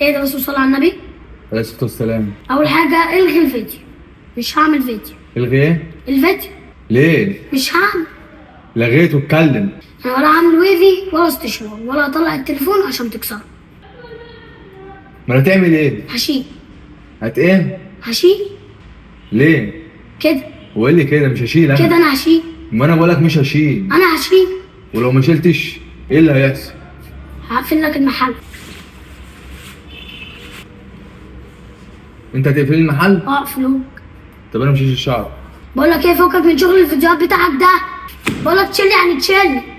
ايه ده؟ بس صلى على النبي. عليه الصلاة والسلام. اول حاجه الغي الفيديو، مش هعمل فيديو. الغي ايه؟ الفيديو ليه؟ مش هعمل. لغيته اتكلم. انا ولا هعمل ويفي ولا استشوار ولا اطلع التليفون عشان تكسره. ما هتعمل ايه؟ هشيل. هت ايه؟ هشيل ليه؟ كده. هو اللي كده مش هشيل انا. كده انا هشيل. ما انا بقولك مش هشيل. انا هشيل. ولو ما شلتش ايه اللي هيحصل؟ هقفل لك المحل. انت هتقفل المحل؟ اقفله. طب انا مش هشيل الشعر. بقول لك ايه، فكك من شغل الفيديوهات بتاعك ده. بقول لك تشيل يعني تشيل.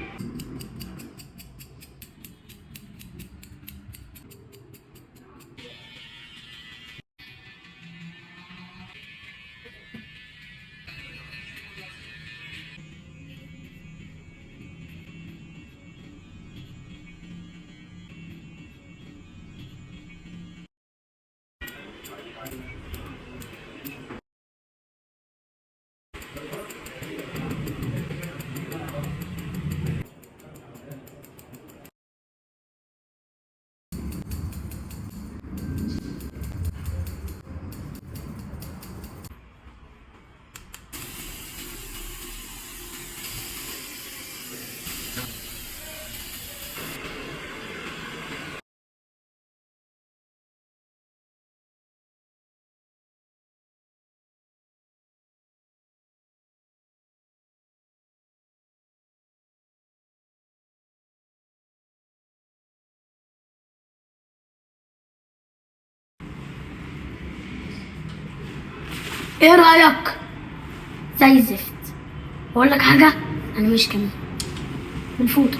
ايه رايك؟ زي الزفت. بقول لك حاجه، انا مش كمان بالفوطه.